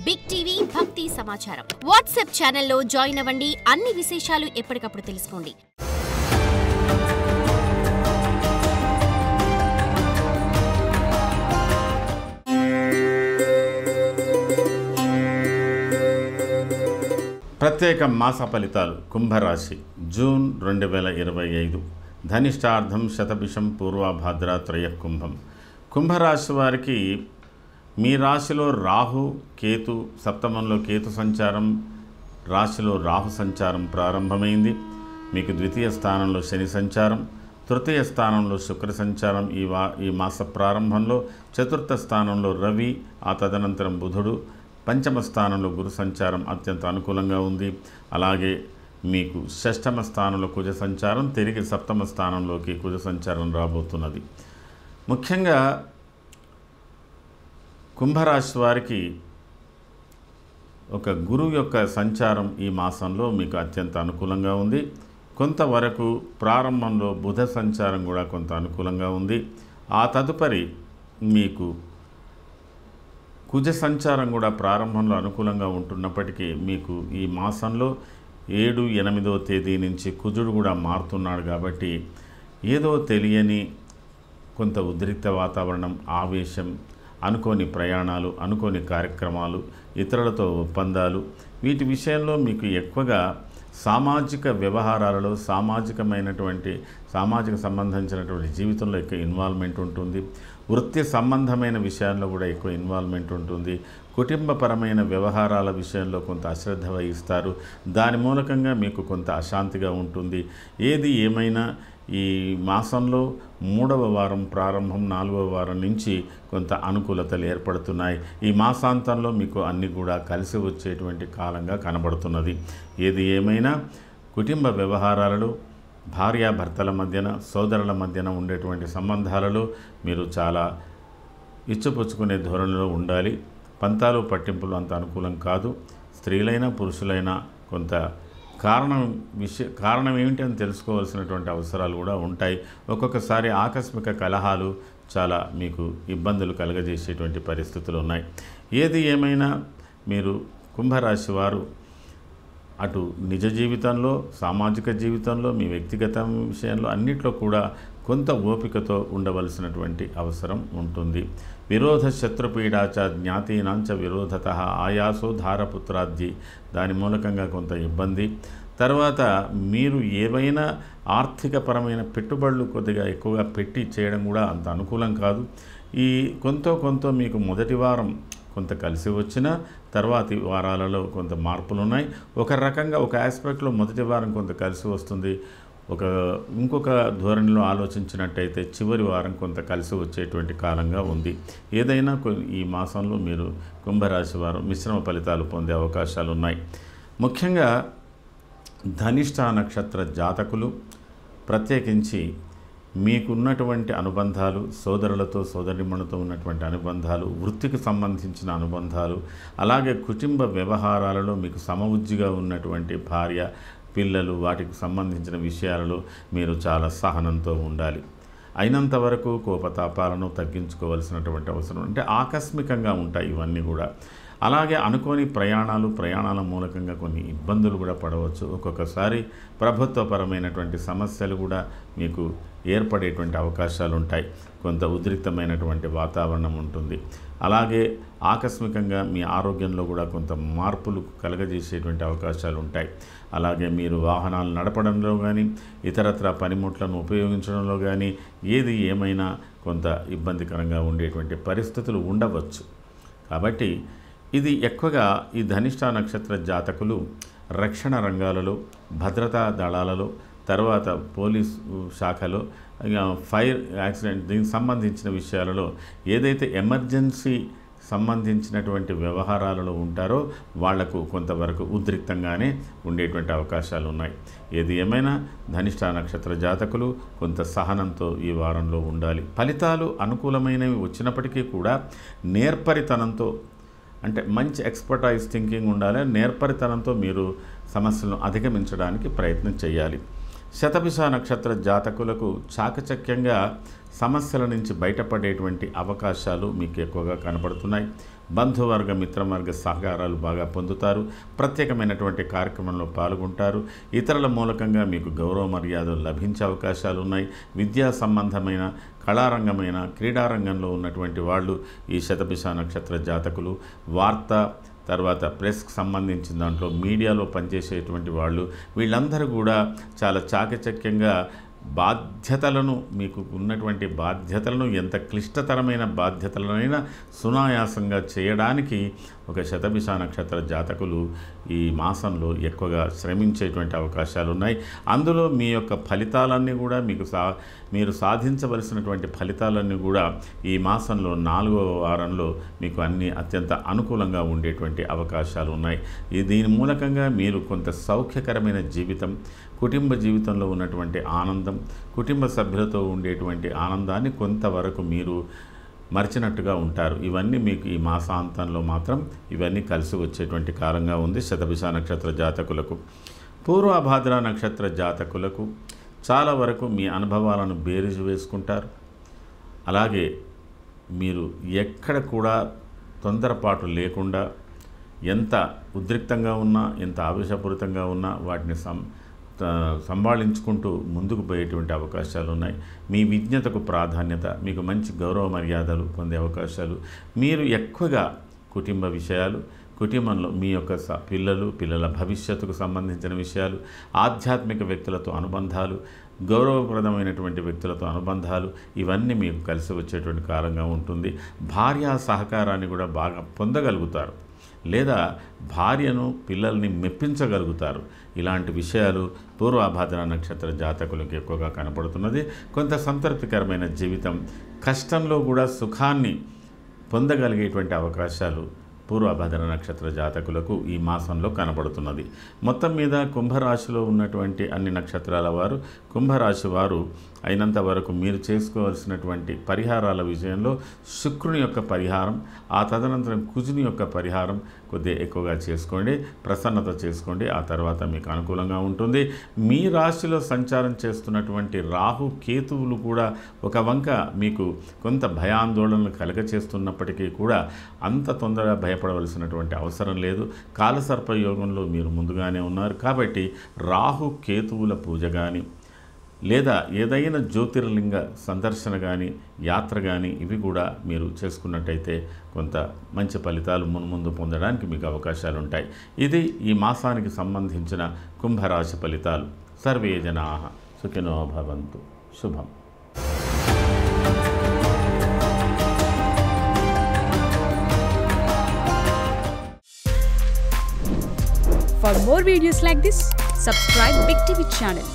Big TV భక్తి సమాచారం WhatsApp ఛానల్లో జాయిన్ అవ్వండి. అన్ని విశేషాలు ఎప్పటికప్పుడు తెలుసుకోండి. ప్రత్యేక మాస ఫలితాలు కుంభరాశి జూన్ 2025 ధనిష్టార్థం శతభిషం పూర్వభాద్ర త్రయకుంభం. కుంభరాశి వారికి మీ రాశిలో రాహు కేతు సప్తమంలో కేతు సంచారం, రాశిలో రాహు సంచారం ప్రారంభమైంది. మీకు ద్వితీయ స్థానంలో శని సంచారం, తృతీయ స్థానంలో శుక్ర సంచారం ఈ మాస ప్రారంభంలో, చతుర్థ స్థానంలో రవి, ఆ తదనంతరం బుధుడు, పంచమ స్థానంలో గురు సంచారం అత్యంత అనుకూలంగా ఉంది. అలాగే మీకు షష్టమ స్థానంలో కుజ సంచారం, తిరిగి సప్తమ స్థానంలోకి కుజ సంచారం రాబోతున్నది. ముఖ్యంగా కుంభరాశి వారికి ఒక గురువు యొక్క సంచారం ఈ మాసంలో మీకు అత్యంత అనుకూలంగా ఉంది. కొంతవరకు ప్రారంభంలో బుధ సంచారం కూడా కొంత అనుకూలంగా ఉంది. ఆ తదుపరి మీకు కుజ సంచారం కూడా ప్రారంభంలో అనుకూలంగా ఉంటున్నప్పటికీ మీకు ఈ మాసంలో 7, 8వ తేదీ నుంచి కుజుడు కూడా మారుతున్నాడు. కాబట్టి ఏదో తెలియని కొంత ఉద్రిక్త వాతావరణం, ఆవేశం, అనుకోని ప్రయాణాలు, అనుకోని కార్యక్రమాలు, ఇతరులతో ఒప్పందాలు, వీటి విషయంలో మీకు ఎక్కువగా సామాజిక వ్యవహారాలలో సామాజిక సంబంధించినటువంటి జీవితంలో ఎక్కువ ఇన్వాల్వ్మెంట్ ఉంటుంది. వృత్తి సంబంధమైన విషయాల్లో కూడా ఎక్కువ ఇన్వాల్వ్మెంట్ ఉంటుంది. కుటుంబపరమైన వ్యవహారాల విషయంలో కొంత అశ్రద్ధ వహిస్తారు. దాని మూలకంగా మీకు కొంత అశాంతిగా ఉంటుంది. ఏది ఏమైనా ఈ మాసంలో 3వ వారం ప్రారంభం, 4వ వారం నుంచి కొంత అనుకూలతలు ఏర్పడుతున్నాయి. ఈ మాసాంతంలో మీకు అన్నీ కూడా కలిసి వచ్చేటువంటి కాలంగా కనబడుతున్నది. ఏది ఏమైనా కుటుంబ వ్యవహారాలలో, భార్యాభర్తల మధ్యన, సోదరుల మధ్యన ఉండేటువంటి సంబంధాలలో మీరు చాలా ఇచ్చిపుచ్చుకునే ధోరణిలో ఉండాలి. పంతాలు పట్టింపులు అంత అనుకూలం కాదు. స్త్రీలైనా పురుషులైనా కొంత కారణం ఏమిటి అని తెలుసుకోవాల్సినటువంటి అవసరాలు కూడా ఉంటాయి. ఒక్కొక్కసారి ఆకస్మిక కలహాలు చాలా మీకు ఇబ్బందులు కలుగజేసేటువంటి పరిస్థితులు ఉన్నాయి. ఏది ఏమైనా మీరు కుంభరాశి వారు అటు నిజ జీవితంలో, సామాజిక జీవితంలో, మీ వ్యక్తిగత విషయంలో అన్నిట్లో కూడా కొంత ఓపికతో ఉండవలసినటువంటి అవసరం ఉంటుంది. విరోధ శత్రుపీడాచ జ్ఞాతీనాంచ విరోధత ఆయాసో ధారపుత్రాద్ది, దాని మూలకంగా కొంత ఇబ్బంది. తర్వాత మీరు ఏవైనా ఆర్థికపరమైన పెట్టుబడులు కొద్దిగా ఎక్కువగా పెట్టి చేయడం కూడా అంత అనుకూలం కాదు. ఈ కొంత మీకు మొదటి వారం కొంత కలిసి వచ్చిన తర్వాతి వారాలలో కొంత మార్పులు ఉన్నాయి. ఒక రకంగా ఒక ఆస్పెక్ట్లో మొదటి వారం కొంత కలిసి వస్తుంది. ఇంకొక ధోరణిలో ఆలోచించినట్టయితే చివరి వారం కొంత కలిసి వచ్చేటువంటి కాలంగా ఉంది. ఏదైనా ఈ మాసంలో మీరు కుంభరాశి వారు మిశ్రమ ఫలితాలు పొందే అవకాశాలు ఉన్నాయి. ముఖ్యంగా ధనిష్ట నక్షత్ర జాతకులు, ప్రత్యేకించి మీకున్నటువంటి అనుబంధాలు, సోదరులతో సోదరిమణులతో ఉన్నటువంటి అనుబంధాలు, వృత్తికి సంబంధించిన అనుబంధాలు, అలాగే కుటుంబ వ్యవహారాలలో మీకు సమవుజ్జిగా ఉన్నటువంటి భార్య, పిల్లలు, వాటికి సంబంధించిన విషయాలలో మీరు చాలా సహనంతో ఉండాలి. అయినంత వరకు కోపతాపాలను తగ్గించుకోవాల్సినటువంటి అవసరం, అంటే ఆకస్మికంగా ఉంటాయి ఇవన్నీ కూడా. అలాగే అనుకోని ప్రయాణాల మూలకంగా కొన్ని ఇబ్బందులు కూడా పడవచ్చు. ఒక్కొక్కసారి ప్రభుత్వపరమైనటువంటి సమస్యలు కూడా మీకు ఏర్పడేటువంటి అవకాశాలు ఉంటాయి. కొంత ఉద్రిక్తమైనటువంటి వాతావరణం ఉంటుంది. అలాగే ఆకస్మికంగా మీ ఆరోగ్యంలో కూడా కొంత మార్పులు కలగజేసేటువంటి అవకాశాలు ఉంటాయి. అలాగే మీరు వాహనాలు నడపడంలో కానీ, ఇతరత్ర పనిముట్లను ఉపయోగించడంలో కానీ ఏది ఏమైనా కొంత ఇబ్బందికరంగా ఉండేటువంటి పరిస్థితులు ఉండవచ్చు. కాబట్టి ఇది ఎక్కువగా ఈ ధనిష్ట నక్షత్ర జాతకులు రక్షణ రంగాలలో, భద్రతా దళాలలో, తర్వాత పోలీసు శాఖలో, ఫైర్ యాక్సిడెంట్ దీనికి సంబంధించిన విషయాలలో ఏదైతే ఎమర్జెన్సీ సంబంధించినటువంటి వ్యవహారాలలో ఉంటారో వాళ్లకు కొంతవరకు ఉద్రిక్తంగానే ఉండేటువంటి అవకాశాలు ఉన్నాయి. ఏది ఏమైనా ధనిష్ట నక్షత్ర జాతకులు కొంత సహనంతో ఈ వారంలో ఉండాలి. ఫలితాలు అనుకూలమైనవి వచ్చినప్పటికీ కూడా నేర్పరితనంతో, అంటే మంచి ఎక్స్పర్టైజ్ థింకింగ్ ఉండాలి. నేర్పరితనంతో మీరు సమస్యలను అధిగమించడానికి ప్రయత్నం చేయాలి. శతభిష నక్షత్ర జాతకులకు చాకచక్యంగా సమస్యల నుంచి బయటపడేటువంటి అవకాశాలు మీకు ఎక్కువగా కనపడుతున్నాయి. బంధువర్గ మిత్రవర్గ సహకారాలు బాగా పొందుతారు. ప్రత్యేకమైనటువంటి కార్యక్రమంలో పాల్గొంటారు. ఇతరుల మూలకంగా మీకు గౌరవ మర్యాదలు లభించే అవకాశాలు ఉన్నాయి. విద్యా సంబంధమైన కళారంగమైన క్రీడారంగంలో ఉన్నటువంటి వాళ్ళు ఈ శతభిష నక్షత్ర జాతకులు, వార్త తర్వాత ప్రెస్కి సంబంధించిన దాంట్లో మీడియాలో పనిచేసేటువంటి వాళ్ళు, వీళ్ళందరూ కూడా చాలా చాకచక్యంగా బాధ్యతలను, మీకు ఉన్నటువంటి బాధ్యతలను, ఎంత క్లిష్టతరమైన బాధ్యతలనైనా సునాయాసంగా చేయడానికి ఒక శతభిష నక్షత్ర జాతకులు ఈ మాసంలో ఎక్కువగా శ్రమించేటువంటి అవకాశాలు ఉన్నాయి. అందులో మీ యొక్క ఫలితాలన్నీ కూడా మీరు సాధించవలసినటువంటి ఫలితాలన్నీ కూడా ఈ మాసంలో 4వ వారంలో మీకు అన్ని అత్యంత అనుకూలంగా ఉండేటువంటి అవకాశాలు ఉన్నాయి. దీని మూలకంగా మీరు కొంత సౌఖ్యకరమైన జీవితం, కుటుంబ జీవితంలో ఉన్నటువంటి ఆనందం, కుటుంబ సభ్యులతో ఉండేటువంటి ఆనందాన్ని కొంతవరకు మీరు మర్చినట్టుగా ఉంటారు. ఇవన్నీ మీకు ఈ మాసాంతంలో మాత్రం ఇవన్నీ కలిసి వచ్చేటువంటి కాలంగా ఉంది శతభిష నక్షత్ర జాతకులకు. పూర్వభాద్ర నక్షత్ర జాతకులకు చాలా వరకు మీ అనుభవాలను బేరీజు వేసుకుంటారు. అలాగే మీరు ఎక్కడ కూడా తొందరపాటు లేకుండా ఎంత ఉద్రిక్తంగా ఉన్నా, ఎంత ఆవేశపూరితంగా ఉన్నా వాటిని సంభాళించుకుంటూ ముందుకు పోయేటువంటి అవకాశాలు ఉన్నాయి. మీ విజ్ఞతకు ప్రాధాన్యత, మీకు మంచి గౌరవ మర్యాదలు పొందే అవకాశాలు. మీరు ఎక్కువగా కుటుంబ విషయాలు, కుటుంబంలో మీ యొక్క పిల్లల భవిష్యత్తుకు సంబంధించిన విషయాలు, ఆధ్యాత్మిక వ్యక్తులతో అనుబంధాలు, గౌరవప్రదమైనటువంటి వ్యక్తులతో అనుబంధాలు, ఇవన్నీ మీకు కలిసి వచ్చేటువంటి కాలంగా ఉంటుంది. భార్య సహకారాన్ని కూడా బాగా పొందగలుగుతారు, లేదా భార్యను పిల్లల్ని మెప్పించగలుగుతారు. ఇలాంటి విషయాలు పూర్వభాద్ర నక్షత్ర జాతకులకు ఎక్కువగా కనపడుతున్నది. కొంత సంతృప్తికరమైన జీవితం, కష్టంలో కూడా సుఖాన్ని పొందగలిగేటువంటి అవకాశాలు పూర్వభాద్ర నక్షత్ర జాతకులకు ఈ మాసంలో కనపడుతున్నది. మొత్తం మీద కుంభరాశిలో ఉన్నటువంటి అన్ని నక్షత్రాల వారు, కుంభరాశి వారు అయినంత వరకు మీరు చేసుకోవాల్సినటువంటి పరిహారాల విషయంలో శుక్రుని యొక్క పరిహారం, ఆ తదనంతరం కుజుని యొక్క పరిహారం కొద్దిగా ఎక్కువగా చేసుకోండి, ప్రసన్నత చేసుకోండి. ఆ తర్వాత మీకు అనుకూలంగా ఉంటుంది. మీ రాశిలో సంచారం చేస్తున్నటువంటి రాహు కేతువులు కూడా ఒక వంక మీకు కొంత భయాందోళనలు కలగచేస్తున్నప్పటికీ కూడా అంత తొందరగా భయపడవలసినటువంటి అవసరం లేదు. కాలసర్ప యోగంలో మీరు ముందుగానే ఉన్నారు కాబట్టి రాహు కేతువుల పూజ కానీ, లేదా ఏదైనా జ్యోతిర్లింగ సందర్శన కానీ, యాత్ర కానీ, ఇవి కూడా మీరు చేసుకున్నట్టయితే కొంత మంచి ఫలితాలు మున్ముందు పొందడానికి మీకు అవకాశాలు ఉంటాయి. ఇది ఈ మాసానికి సంబంధించిన కుంభరాశి ఫలితాలు. సర్వే జనాః సుఖినో భవంతు. శుభం. For more videos like this, subscribe Big TV channel.